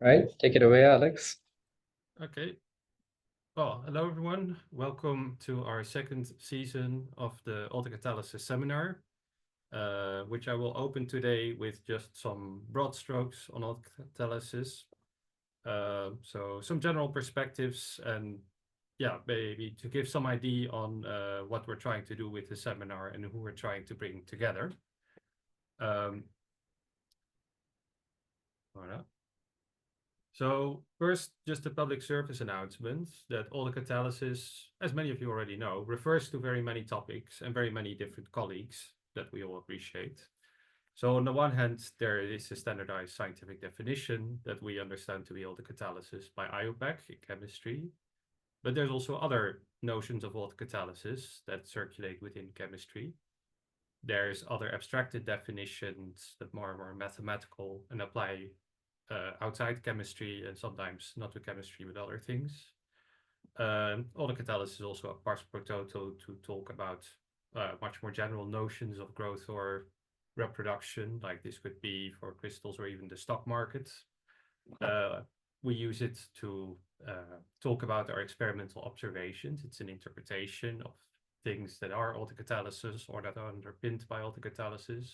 Right, take it away, Alex. Okay. Well, hello everyone. Welcome to our second season of the Autocatalysis seminar, which I will open today with just some broad strokes on autocatalysis. So some general perspectives and yeah, maybe to give some idea on what we're trying to do with the seminar and who we're trying to bring together. Voilà. So first, just a public service announcement that autocatalysis, as many of you already know, refers to very many topics and very many different colleagues that we all appreciate. So on the one hand, there is a standardized scientific definition that we understand to be autocatalysis by IUPAC in chemistry. But there's also other notions of autocatalysis that circulate within chemistry. There's other abstracted definitions that are more mathematical and apply outside chemistry and sometimes not to chemistry but other things. Autocatalysis is also a pars pro toto to talk about much more general notions of growth or reproduction, like this could be for crystals or even the stock market. We use it to talk about our experimental observations. It's an interpretation of things that are autocatalysis or that are underpinned by autocatalysis.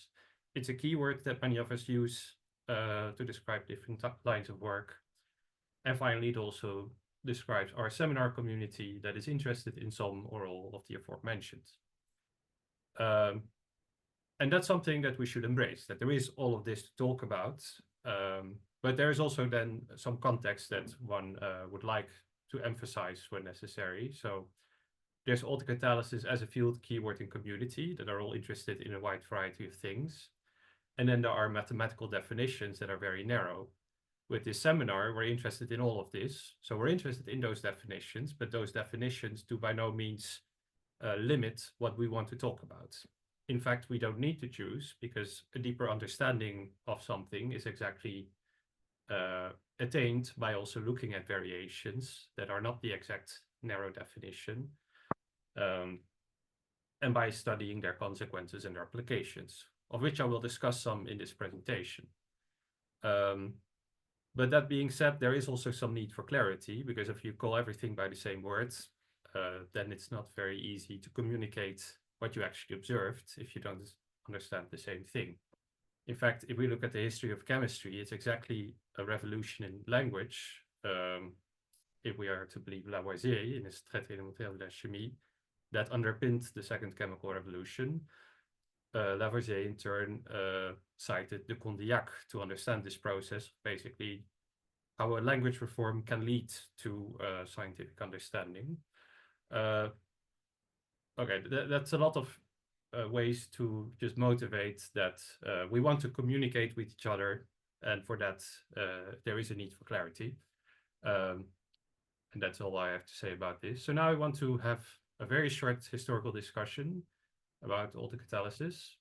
It's a keyword that many of us use to describe different lines of work. And finally, it also describes our seminar community that is interested in some or all of the aforementioned. And that's something that we should embrace, that there is all of this to talk about. But there is also then some context that one would like to emphasize when necessary. So there's autocatalysis as a field, keyword, and community that are all interested in a wide variety of things. And then there are mathematical definitions that are very narrow. With this seminar, we're interested in all of this. So we're interested in those definitions, but those definitions do by no means limit what we want to talk about. In fact, we don't need to choose because a deeper understanding of something is exactly attained by also looking at variations that are not the exact narrow definition, and by studying their consequences and their applications, of which I will discuss some in this presentation. But that being said, there is also some need for clarity, because if you call everything by the same words, then it's not very easy to communicate what you actually observed if you don't understand the same thing. In fact, if we look at the history of chemistry, it's exactly a revolution in language, if we are to believe Lavoisier in his Traité élémentaire de la chimie, that underpinned the second chemical revolution. Lavoisier in turn cited de Condillac to understand this process, basically how a language reform can lead to scientific understanding. Okay, that's a lot of ways to just motivate that we want to communicate with each other, and for that there is a need for clarity. And that's all I have to say about this. So now I want to have a very short historical discussion about autocatalysis.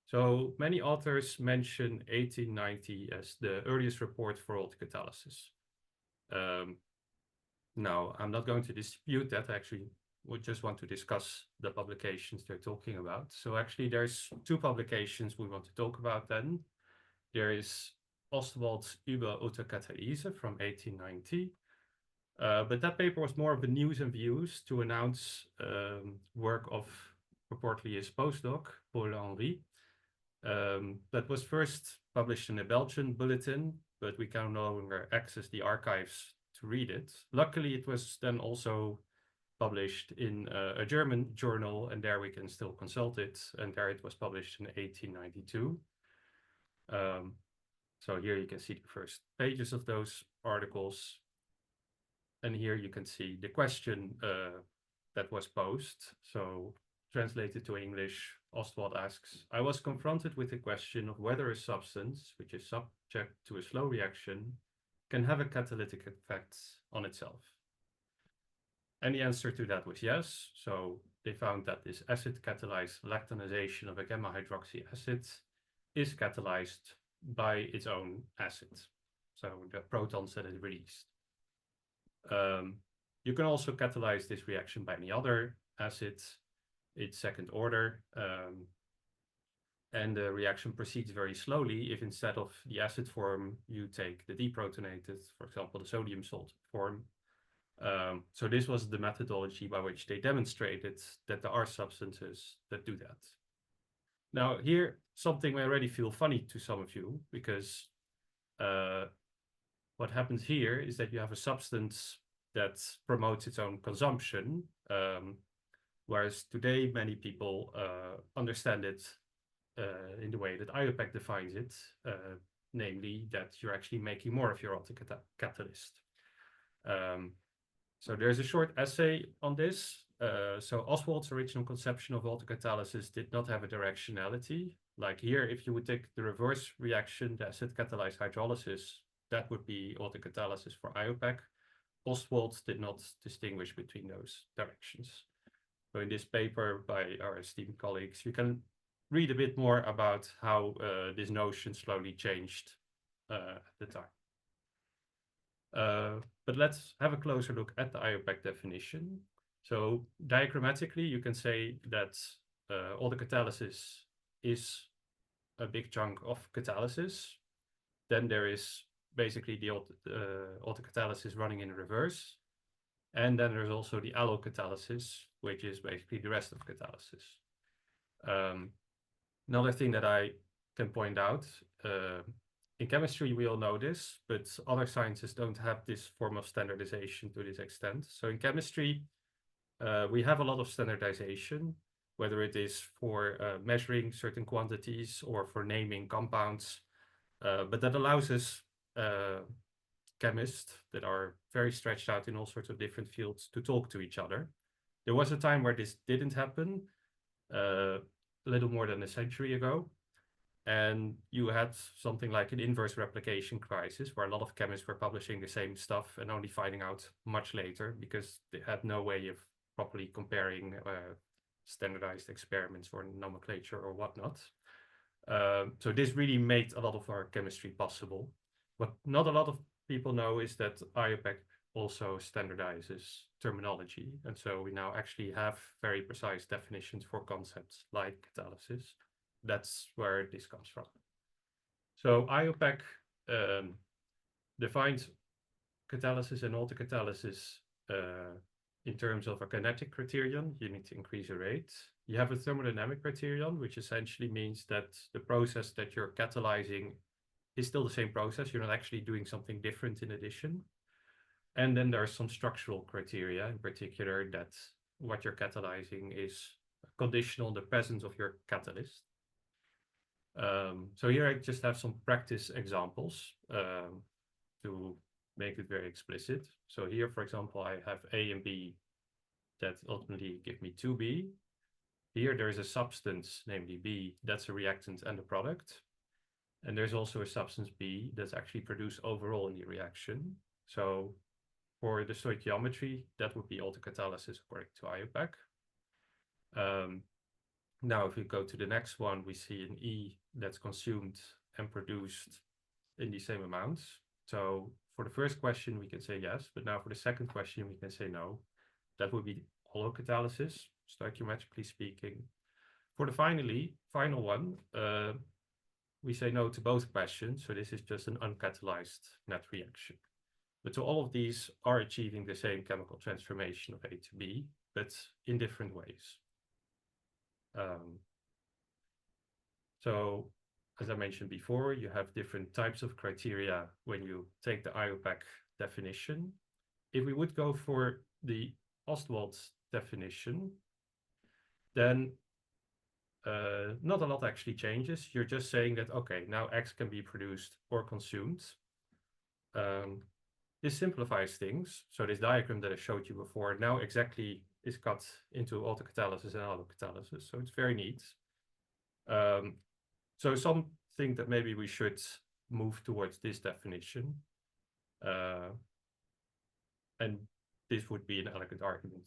So many authors mention 1890 as the earliest report for autocatalysis. Now, I'm not going to dispute that. I actually would just want to discuss the publications they're talking about. So actually, there's two publications we want to talk about then. There is Ostwald's Über Autocatalyse from 1890. But that paper was more of a news and views to announce work of purportedly his postdoc, Paul Henry. That was first published in a Belgian bulletin, but we can no longer access the archives to read it. Luckily, it was then also published in a German journal, and there we can still consult it. And there it was published in 1892. So here you can see the first pages of those articles. And here you can see the question that was posed. So translated to English, Ostwald asks, I was confronted with the question of whether a substance, which is subject to a slow reaction, can have a catalytic effect on itself. And the answer to that was yes. So they found that this acid-catalyzed lactonization of a gamma hydroxy acid is catalyzed by its own acid. So the protons that it released. You can also catalyze this reaction by any other acid. It's second order. And the reaction proceeds very slowly if instead of the acid form, you take the deprotonated, for example, the sodium salt form. So this was the methodology by which they demonstrated that there are substances that do that. Now here, something may already feel funny to some of you, because what happens here is that you have a substance that promotes its own consumption, whereas today many people understand it in the way that IUPAC defines it, namely that you're actually making more of your autocatalyst. So there's a short essay on this. So Oswald's original conception of autocatalysis did not have a directionality. Like here, if you would take the reverse reaction, the acid catalyzed hydrolysis, that would be autocatalysis for IUPAC. Oswald did not distinguish between those directions. So in this paper by our esteemed colleagues, you can read a bit more about how this notion slowly changed at the time. But let's have a closer look at the IUPAC definition. So diagrammatically, you can say that autocatalysis is a big chunk of catalysis. Then there is basically the autocatalysis running in reverse. And then there's also the allocatalysis, which is basically the rest of catalysis. Another thing that I can point out, in chemistry, we all know this, but other sciences don't have this form of standardization to this extent. So in chemistry, we have a lot of standardization, whether it is for measuring certain quantities or for naming compounds, but that allows us chemists that are very stretched out in all sorts of different fields to talk to each other. There was a time where this didn't happen, a little more than a century ago. And you had something like an inverse replication crisis where a lot of chemists were publishing the same stuff and only finding out much later because they had no way of properly comparing standardized experiments or nomenclature or whatnot. So this really made a lot of our chemistry possible. What not a lot of people know is that IUPAC also standardizes terminology. And so we now actually have very precise definitions for concepts like catalysis. That's where this comes from. So IUPAC defines catalysis and autocatalysis in terms of a kinetic criterion. You need to increase your rate. You have a thermodynamic criterion, which essentially means that the process that you're catalyzing is still the same process. You're not actually doing something different in addition. And then there are some structural criteria, in particular that what you're catalyzing is conditional on the presence of your catalyst. So here I just have some practice examples to make it very explicit. So here, for example, I have A and B that ultimately give me 2B. Here there is a substance, namely B, that's a reactant and a product. And there's also a substance B that's actually produced overall in the reaction. So for the stoichiometry, that would be autocatalysis according to IUPAC. Now, if we go to the next one, we see an E that's consumed and produced in the same amounts. So for the first question, we can say yes, but now for the second question, we can say no. That would be holocatalysis, stoichiometrically speaking. For the final one, we say no to both questions. So this is just an uncatalyzed net reaction. But so all of these are achieving the same chemical transformation of A to B, but in different ways. So as I mentioned before, you have different types of criteria when you take the IUPAC definition. If we would go for the Ostwald's definition, then not a lot actually changes. You're just saying that, okay, now X can be produced or consumed. This simplifies things. So this diagram that I showed you before now exactly is cut into autocatalysis and allocatalysis. So it's very neat. So some think that maybe we should move towards this definition. And this would be an elegant argument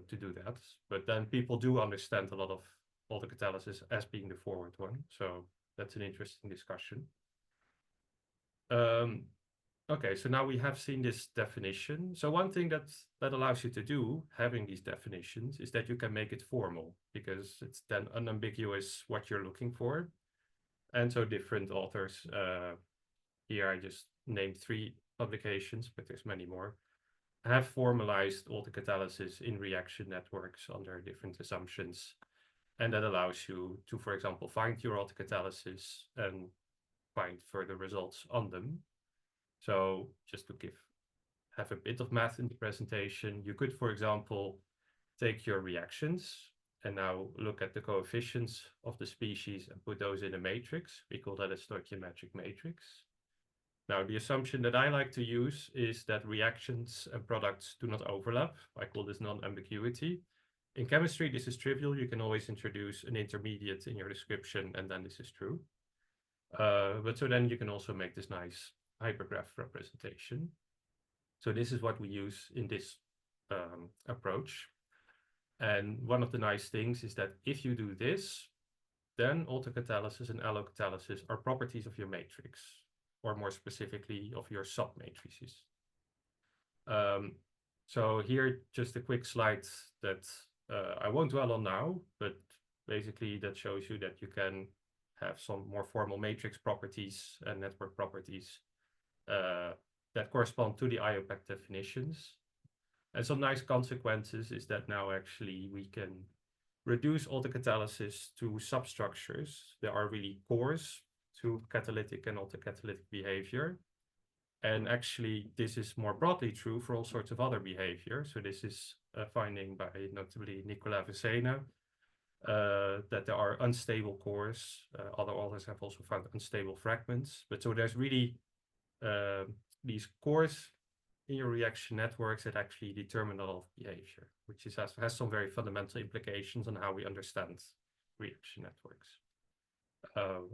to do that. But then people do understand a lot of autocatalysis as being the forward one. So that's an interesting discussion. Okay, so now we have seen this definition. So one thing that allows you to do, having these definitions, is that you can make it formal, because it's then unambiguous what you're looking for. And so different authors, here I just named 3 publications, but there's many more, have formalized autocatalysis in reaction networks under different assumptions. And that allows you to, for example, find your autocatalysis and find further results on them. So just to have a bit of math in the presentation, you could, for example, take your reactions and now look at the coefficients of the species and put those in a matrix. We call that a stoichiometric matrix. Now, the assumption that I like to use is that reactions and products do not overlap. I call this non-ambiguity. In chemistry, this is trivial. You can always introduce an intermediate in your description, and then this is true. But so then you can also make this nice hypergraph representation. So this is what we use in this approach. And one of the nice things is that if you do this, then autocatalysis and allocatalysis are properties of your matrix, or more specifically of your submatrices. So here, just a quick slide that I won't dwell on now, but basically that shows you that you can have some more formal matrix properties and network properties that correspond to the IUPAC definitions. And some nice consequences is that now actually we can reduce autocatalysis to substructures. There are really cores to catalytic and autocatalytic behavior. And actually, this is more broadly true for all sorts of other behavior. So this is a finding by notably Nicolas Vicena, that there are unstable cores. Other authors have also found unstable fragments. But so there's really these cores in your reaction networks that actually determine a lot of behavior, which has some very fundamental implications on how we understand reaction networks.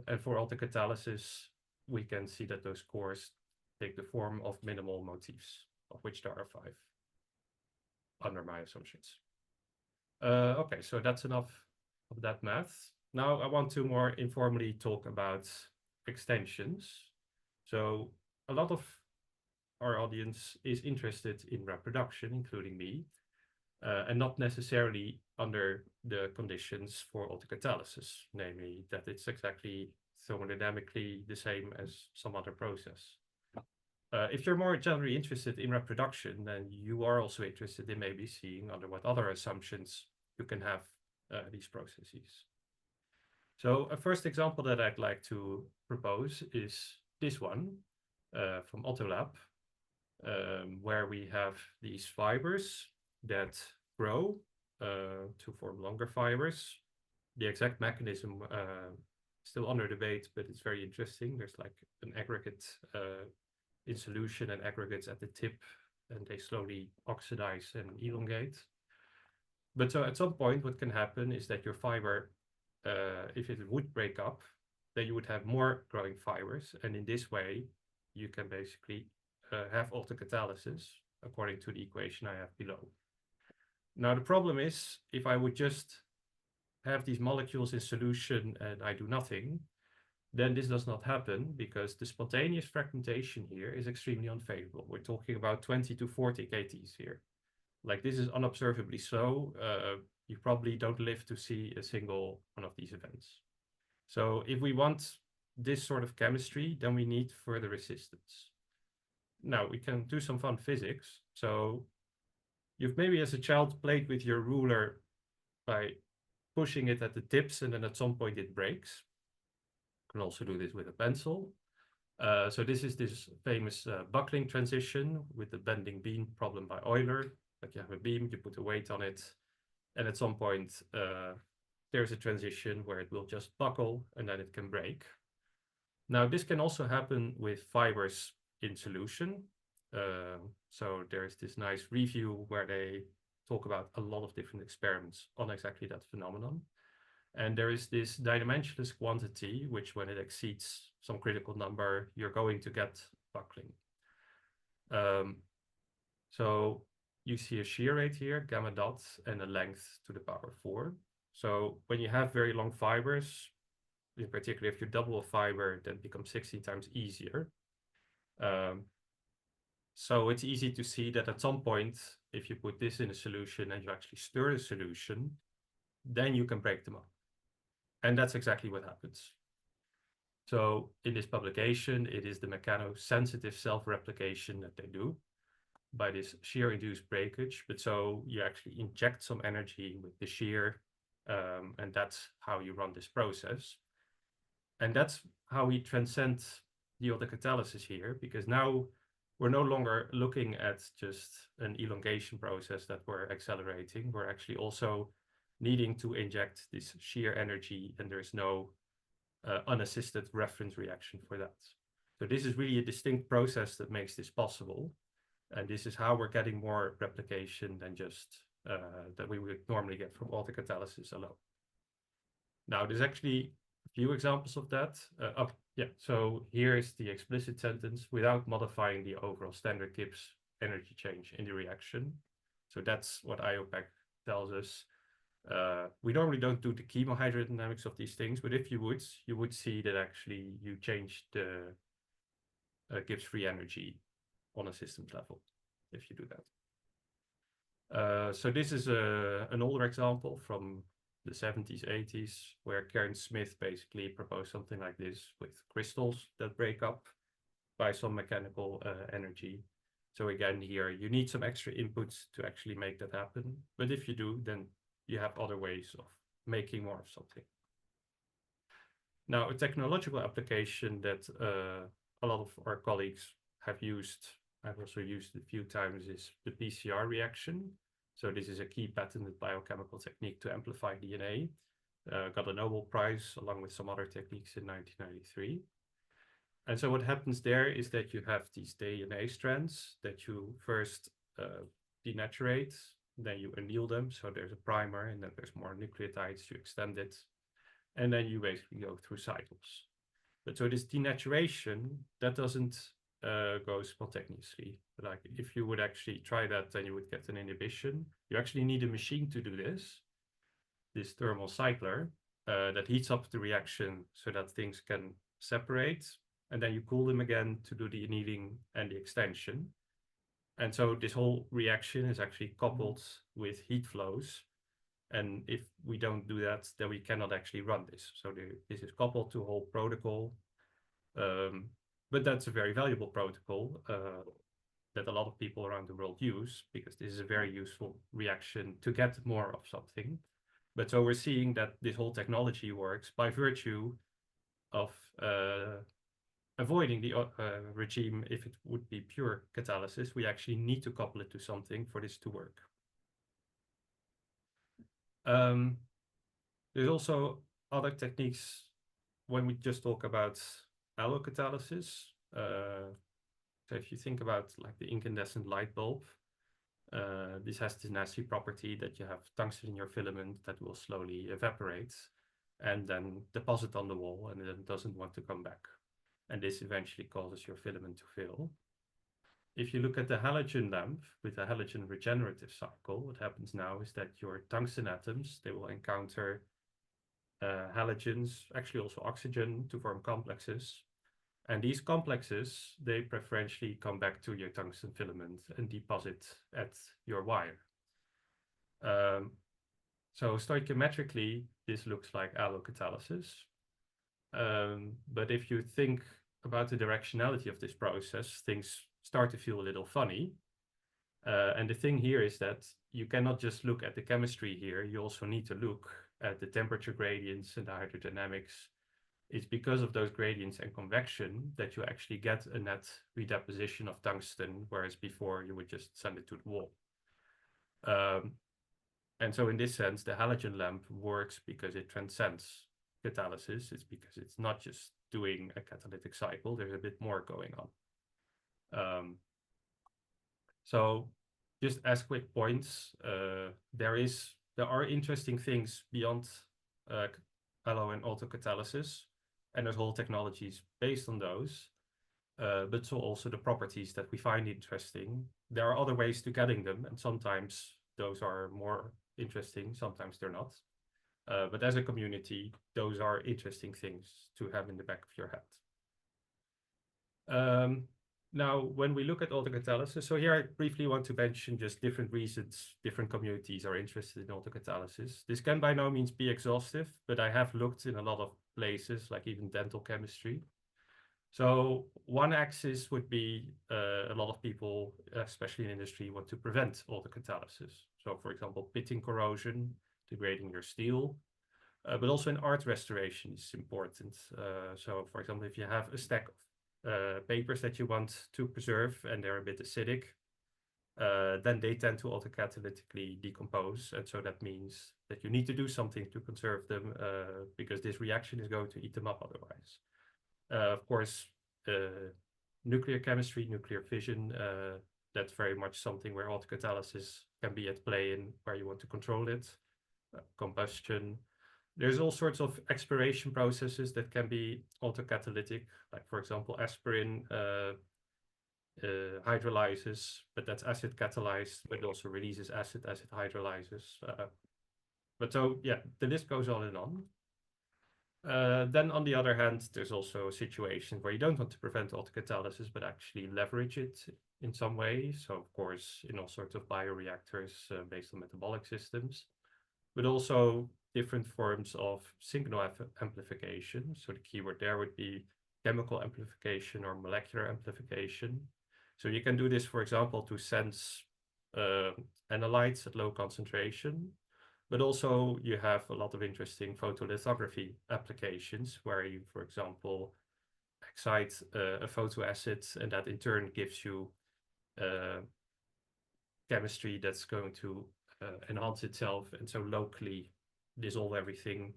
And for autocatalysis, we can see that those cores take the form of minimal motifs, of which there are 5 under my assumptions. Okay, so that's enough of that math. Now I want to more informally talk about extensions. So a lot of our audience is interested in reproduction, including me, and not necessarily under the conditions for autocatalysis, namely that it's exactly thermodynamically the same as some other process. If you're more generally interested in reproduction, then you are also interested in maybe seeing under what other assumptions you can have these processes. So a first example that I'd like to propose is this one from Autolab, where we have these fibers that grow to form longer fibers. The exact mechanism still under debate, but it's very interesting. There's like an aggregate in solution and aggregates at the tip, and they slowly oxidize and elongate. But so at some point, what can happen is that your fiber, if it would break up, then you would have more growing fibers. And in this way, you can basically have autocatalysis according to the equation I have below. Now, the problem is, if I would just have these molecules in solution and I do nothing, then this does not happen because the spontaneous fragmentation here is extremely unfavorable. We're talking about 20 to 40 kTs here. Like this is unobservably slow. You probably don't live to see a single one of these events. So if we want this sort of chemistry, then we need further resistance. Now we can do some fun physics. So you've maybe as a child played with your ruler by pushing it at the tips and then at some point it breaks. You can also do this with a pencil. So this is this famous buckling transition with the bending beam problem by Euler. Like you have a beam, you put a weight on it, and at some point there's a transition where it will just buckle and then it can break. Now this can also happen with fibers in solution. So there's this nice review where they talk about a lot of different experiments on exactly that phenomenon. And there is this dimensionless quantity, which when it exceeds some critical number, you're going to get buckling. So you see a shear rate here, gamma dot, and a length to the power 4. So when you have very long fibers, in particular, if you double a fiber, that becomes 16 times easier. So it's easy to see that at some point, if you put this in a solution and you actually stir the solution, then you can break them up. And that's exactly what happens. So in this publication, it is the mechanosensitive self-replication that they do by this shear-induced breakage. But so you actually inject some energy with the shear, and that's how you run this process. And that's how we transcend the autocatalysis here, because now we're no longer looking at just an elongation process that we're accelerating. We're actually also needing to inject this shear energy, and there's no unassisted reference reaction for that. So this is really a distinct process that makes this possible. And this is how we're getting more replication than just that we would normally get from autocatalysis alone. Now, there's actually a few examples of that. So here is the explicit sentence: without modifying the overall standard Gibbs energy change in the reaction. So that's what IOPAC tells us. We normally don't do the chemohydrodynamics of these things, but if you would see that actually you change the Gibbs free energy on a systems level if you do that. So this is an older example from the 70s, 80s, where Karen Smith basically proposed something like this with crystals that break up by some mechanical energy. So again, here you need some extra inputs to actually make that happen. But if you do, then you have other ways of making more of something. Now, a technological application that a lot of our colleagues have used, I've also used it a few times, is the PCR reaction. So this is a key patented biochemical technique to amplify DNA. Got a Nobel Prize along with some other techniques in 1993. And so what happens there is that you have these DNA strands that you first denaturate, then you anneal them. So there's a primer, and then there's more nucleotides, you extend it, and then you basically go through cycles. But so this denaturation, that doesn't go spontaneously. Like if you would actually try that, then you would get an inhibition. You actually need a machine to do this thermal cycler that heats up the reaction so that things can separate, and then you cool them again to do the annealing and the extension. And so this whole reaction is actually coupled with heat flows. And if we don't do that, then we cannot actually run this. So this is coupled to a whole protocol. But that's a very valuable protocol that a lot of people around the world use, because this is a very useful reaction to get more of something. But so we're seeing that this whole technology works by virtue of avoiding the regime. If it would be pure catalysis, we actually need to couple it to something for this to work. There's also other techniques when we just talk about allocatalysis. So if you think about like the incandescent light bulb, this has this nasty property that you have tungsten in your filament that will slowly evaporate and then deposit on the wall, and then doesn't want to come back. And this eventually causes your filament to fail. If you look at the halogen lamp with a halogen regenerative cycle, what happens now is that your tungsten atoms, they will encounter halogens, actually also oxygen, to form complexes. And these complexes, they preferentially come back to your tungsten filament and deposit at your wire. So stoichiometrically, this looks like allocatalysis. But if you think about the directionality of this process, things start to feel a little funny. And the thing here is that you cannot just look at the chemistry here. You also need to look at the temperature gradients and the hydrodynamics. It's because of those gradients and convection that you actually get a net redeposition of tungsten, whereas before you would just send it to the wall. And so in this sense, the halogen lamp works because it transcends catalysis. It's because it's not just doing a catalytic cycle. There's a bit more going on. So just as quick points, there are interesting things beyond allo and autocatalysis, and there's whole technologies based on those, but so also the properties that we find interesting. There are other ways to getting them, and sometimes those are more interesting, sometimes they're not. But as a community, those are interesting things to have in the back of your head. Now, when we look at autocatalysis, so here I briefly want to mention just different reasons different communities are interested in autocatalysis. This can by no means be exhaustive, but I have looked in a lot of places, like even dental chemistry. So one axis would be a lot of people, especially in industry, want to prevent autocatalysis. So for example, pitting corrosion, degrading your steel, but also in art restoration is important. So for example, if you have a stack of papers that you want to preserve and they're a bit acidic, then they tend to autocatalytically decompose. And so that means that you need to do something to conserve them because this reaction is going to eat them up otherwise. Of course, nuclear chemistry, nuclear fission, that's very much something where autocatalysis can be at play in where you want to control it. Combustion. There's all sorts of expiration processes that can be autocatalytic, like for example, aspirin hydrolyzes, but that's acid catalyzed, but it also releases acid hydrolyzes. But so, yeah, the list goes on and on. Then on the other hand, there's also a situation where you don't want to prevent autocatalysis, but actually leverage it in some way. So of course, in all sorts of bioreactors based on metabolic systems, but also different forms of signal amplification. So the keyword there would be chemical amplification or molecular amplification. So you can do this, for example, to sense analytes at low concentration. But also you have a lot of interesting photolithography applications where you, for example, excite a photoacid, and that in turn gives you chemistry that's going to enhance itself and so locally dissolve everything.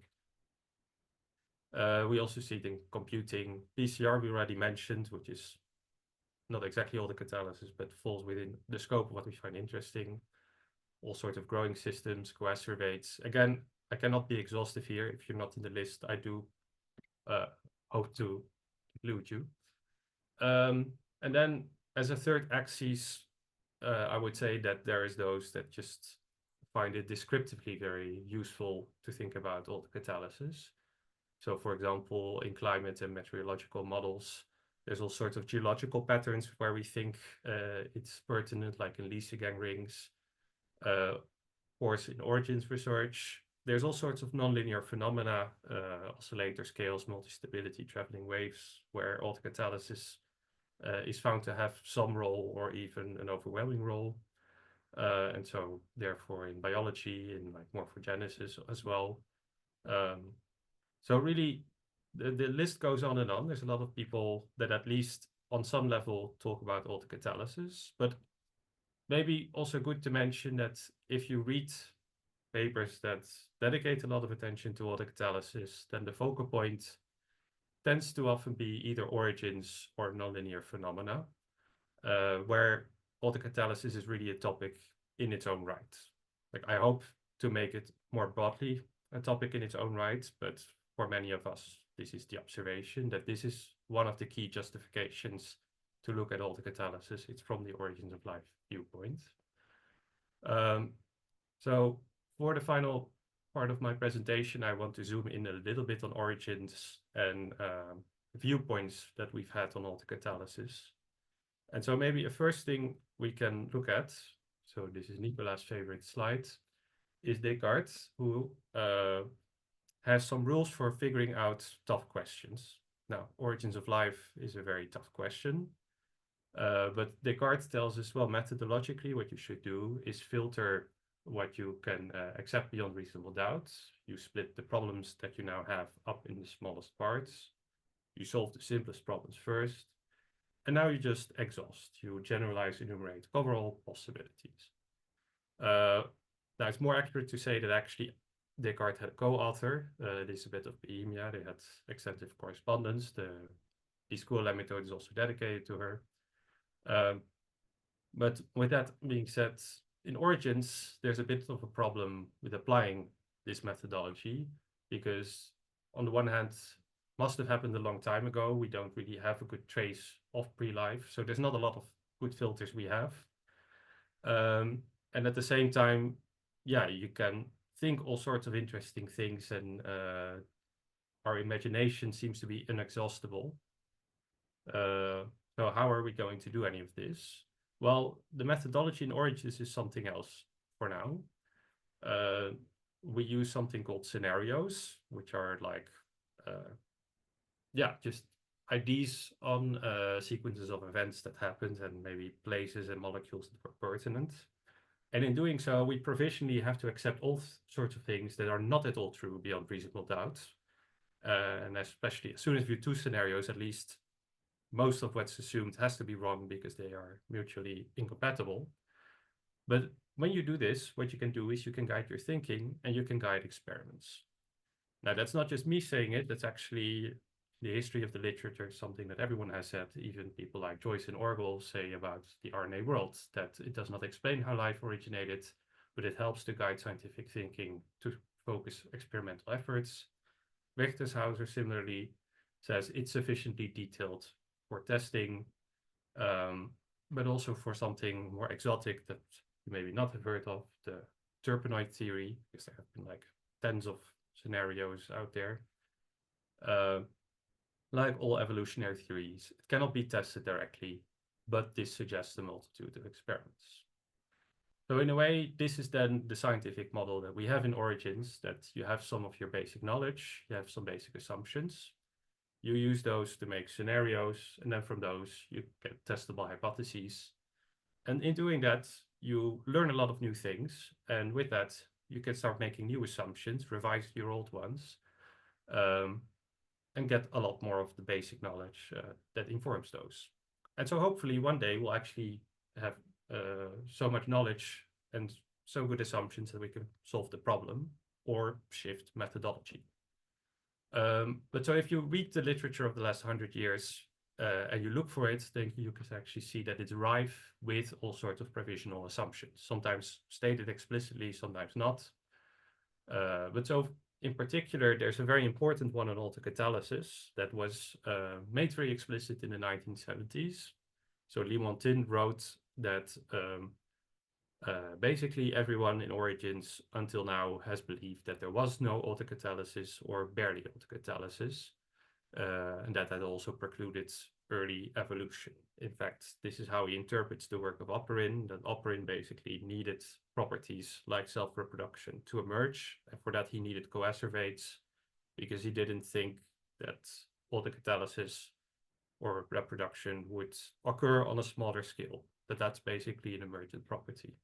We also see it in computing. PCR we already mentioned, which is not exactly autocatalysis, but falls within the scope of what we find interesting. All sorts of growing systems, coacervates. Again, I cannot be exhaustive here. If you're not in the list, I do hope to include you. And then as a third axis, I would say that there is those that just find it descriptively very useful to think about autocatalysis. So for example, in climate and meteorological models, there's all sorts of geological patterns where we think it's pertinent, like in Liesegang rings. Of course, in origins research, there's all sorts of nonlinear phenomena, oscillator scales, multi-stability, traveling waves, where autocatalysis is found to have some role or even an overwhelming role. And so therefore in biology, in like morphogenesis as well. So really, the list goes on and on. There's a lot of people that at least on some level talk about autocatalysis, but maybe also good to mention that if you read papers that dedicate a lot of attention to autocatalysis, then the focal point tends to often be either origins or nonlinear phenomena, where autocatalysis is really a topic in its own right. Like I hope to make it more broadly a topic in its own right, but for many of us, this is the observation that this is one of the key justifications to look at autocatalysis. It's from the origins of life viewpoint. So for the final part of my presentation, I want to zoom in a little bit on origins and viewpoints that we've had on autocatalysis. And so maybe a first thing we can look at, so this is Nicola's favorite slide, is Descartes, who has some rules for figuring out tough questions. Now, origins of life is a very tough question, but Descartes tells us, well, methodologically, what you should do is filter what you can accept beyond reasonable doubt. You split the problems that you now have up in the smallest parts. You solve the simplest problems first. And now you just exhaust. You generalize, enumerate, cover all possibilities. Now it's more accurate to say that actually Descartes had a co-author, Elisabeth of Bohemia. They had extensive correspondence. The Discours method is also dedicated to her. But with that being said, in origins, there's a bit of a problem with applying this methodology because on the one hand, must have happened a long time ago. We don't really have a good trace of pre-life. So there's not a lot of good filters we have. And at the same time, yeah, you can think all sorts of interesting things and our imagination seems to be inexhaustible. So how are we going to do any of this? Well, the methodology in origins is something else for now. We use something called scenarios, which are like yeah, just IDs on sequences of events that happened and maybe places and molecules that were pertinent. And in doing so, we provisionally have to accept all sorts of things that are not at all true beyond reasonable doubt. And especially as soon as we have two scenarios, at least most of what's assumed has to be wrong because they are mutually incompatible. But when you do this, what you can do is you can guide your thinking and you can guide experiments. Now, that's not just me saying it, that's actually the history of the literature, something that everyone has said. Even people like Joyce and Orwell say about the RNA world, that it does not explain how life originated, but it helps to guide scientific thinking to focus experimental efforts. Richtershauser similarly says it's sufficiently detailed for testing, but also for something more exotic that you maybe not have heard of, the terpenoid theory, because there have been like tens of scenarios out there. Like all evolutionary theories, it cannot be tested directly, but this suggests a multitude of experiments. So in a way, this is then the scientific model that we have in Origins, that you have some of your basic knowledge, you have some basic assumptions, you use those to make scenarios, and then from those you get testable hypotheses. And in doing that, you learn a lot of new things, and with that, you can start making new assumptions, revise your old ones, and get a lot more of the basic knowledge that informs those. And so hopefully one day we'll actually have so much knowledge and so good assumptions that we can solve the problem or shift methodology. But so if you read the literature of the last 100 years and you look for it, then you can actually see that it's rife with all sorts of provisional assumptions, sometimes stated explicitly, sometimes not. But so in particular, there's a very important one on autocatalysis that was made very explicit in the 1970s. So Limontin wrote that basically everyone in Origins until now has believed that there was no autocatalysis or barely autocatalysis, and that also precluded early evolution. In fact, this is how he interprets the work of operin, that operin basically needed properties like self-reproduction to emerge, and for that he needed coacervates because he didn't think that autocatalysis or reproduction would occur on a smaller scale, that that's basically an emergent property.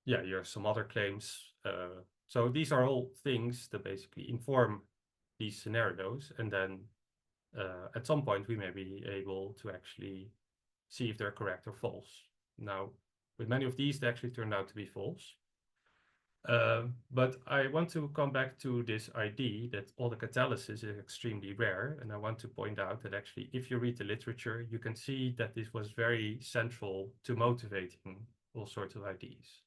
Yeah, here are some other claims. So these are all things that basically inform these scenarios, and then at some point we may be able to actually see if they're correct or false. Now, with many of these, they actually turned out to be false. But I want to come back to this idea that autocatalysis is extremely rare. And I want to point out that actually, if you read the literature, you can see that this was very central to motivating all sorts of ideas.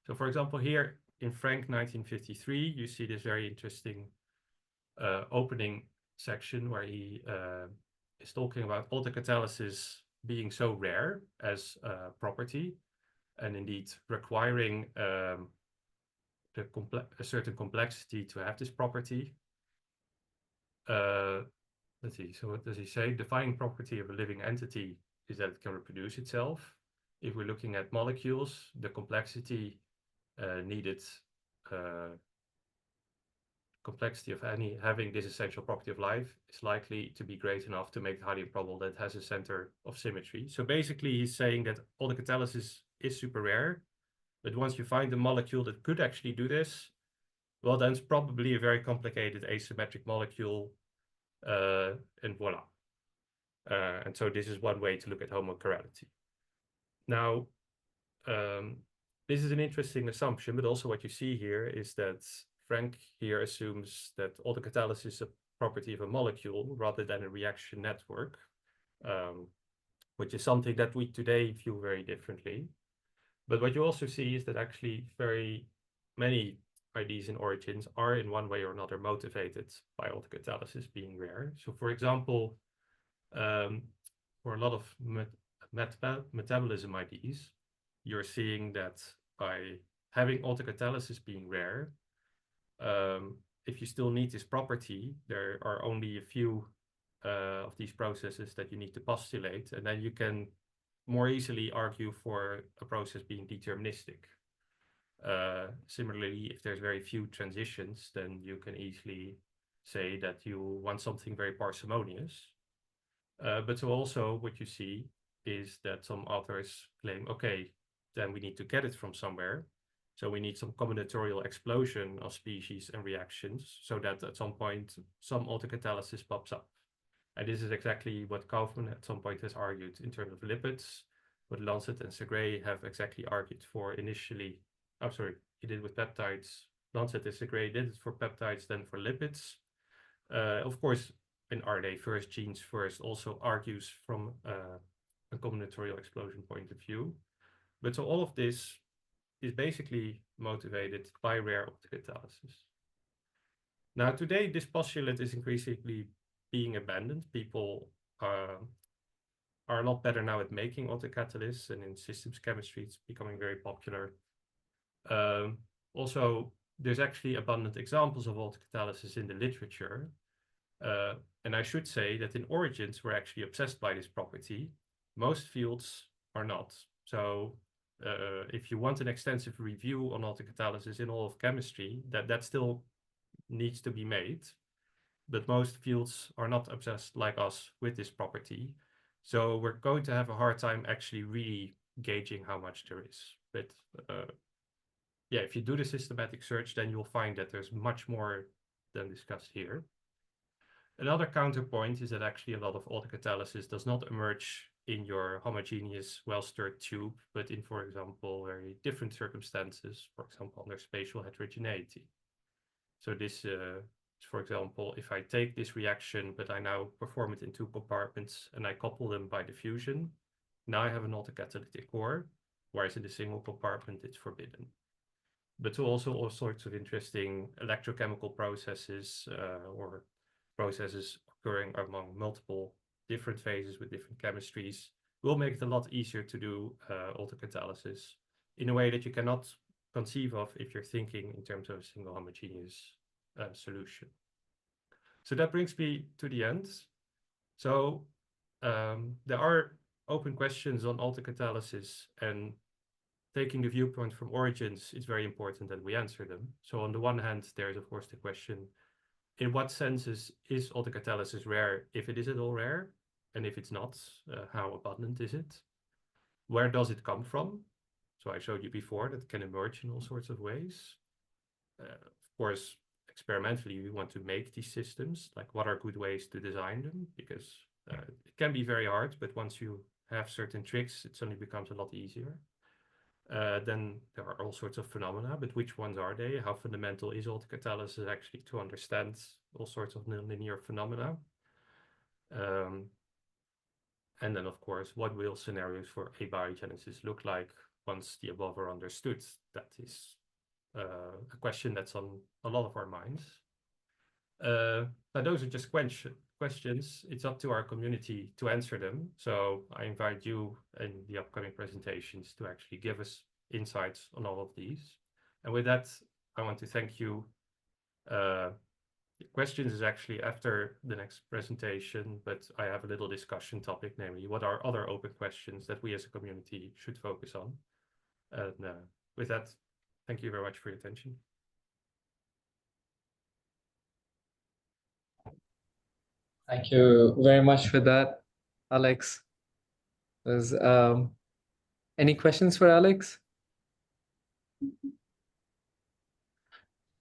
So for example, here in Frank 1953, you see this very interesting opening section where he is talking about autocatalysis being so rare as a property, and indeed requiring a certain complexity to have this property. Let's see, so what does he say? Defining property of a living entity is that it can reproduce itself. If we're looking at molecules, the complexity needed, complexity of having this essential property of life is likely to be great enough to make it highly improbable that it has a center of symmetry. So basically he's saying that autocatalysis is super rare, but once you find a molecule that could actually do this, well, then it's probably a very complicated asymmetric molecule, and voila. And so this is one way to look at homochirality. Now, this is an interesting assumption, but also what you see here is that Frank here assumes that autocatalysis is a property of a molecule rather than a reaction network, which is something that we today view very differently. But what you also see is that actually very many ideas in Origins are in one way or another motivated by autocatalysis being rare. So for example, for a lot of metabolism ideas, you're seeing that by having autocatalysis being rare, if you still need this property, there are only a few of these processes that you need to postulate, and then you can more easily argue for a process being deterministic. Similarly, if there's very few transitions, then you can easily say that you want something very parsimonious. But so also what you see is that some authors claim, okay, then we need to get it from somewhere. So we need some combinatorial explosion of species and reactions so that at some point some autocatalysis pops up. And this is exactly what Kaufman at some point has argued in terms of lipids, what Lancet and Segre have exactly argued for initially. I'm sorry, he did with peptides. Lancet and Segre did it for peptides, then for lipids. Of course, in RNA first, genes first also argues from a combinatorial explosion point of view. But so all of this is basically motivated by rare autocatalysis. Now, today, this postulate is increasingly being abandoned. People are a lot better now at making autocatalysts, and in systems chemistry, it's becoming very popular. Also, there's actually abundant examples of autocatalysis in the literature. And I should say that in origins, we're actually obsessed by this property. Most fields are not. So if you want an extensive review on autocatalysis in all of chemistry, that still needs to be made. But most fields are not obsessed like us with this property. So we're going to have a hard time actually really gauging how much there is. But yeah, if you do the systematic search, then you'll find that there's much more than discussed here. Another counterpoint is that actually a lot of autocatalysis does not emerge in your homogeneous, well-stirred tube, but in, for example, very different circumstances, for example, under spatial heterogeneity. So this is, for example, if I take this reaction, but I now perform it in two compartments and I couple them by diffusion, now I have an autocatalytic core, whereas in the single compartment, it's forbidden. But also all sorts of interesting electrochemical processes or processes occurring among multiple different phases with different chemistries will make it a lot easier to do autocatalysis in a way that you cannot conceive of if you're thinking in terms of a single homogeneous solution. So that brings me to the end. So there are open questions on autocatalysis, and taking the viewpoint from origins, it's very important that we answer them. So on the one hand, there's of course the question, in what senses is autocatalysis rare, if it is at all rare? And if it's not, how abundant is it? Where does it come from? So I showed you before that it can emerge in all sorts of ways. Of course, experimentally, we want to make these systems, like what are good ways to design them? Because it can be very hard, but once you have certain tricks, it suddenly becomes a lot easier. Then there are all sorts of phenomena, but which ones are they? How fundamental is autocatalysis actually to understand all sorts of nonlinear phenomena? And then, of course, what will scenarios for abiogenesis look like once the above are understood? That is a question that's on a lot of our minds. But those are just questions. It's up to our community to answer them. So I invite you in the upcoming presentations to actually give us insights on all of these. And with that, I want to thank you. Questions is actually after the next presentation, but I have a little discussion topic, namely what are other open questions that we as a community should focus on. And with that, thank you very much for your attention. Thank you very much for that, Alex. There's any questions for Alex?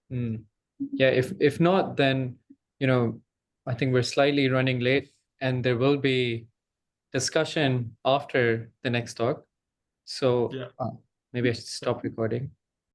Yeah, if not, then I think we're slightly running late, and there will be discussion after the next talk. So yeah. Maybe I should stop recording.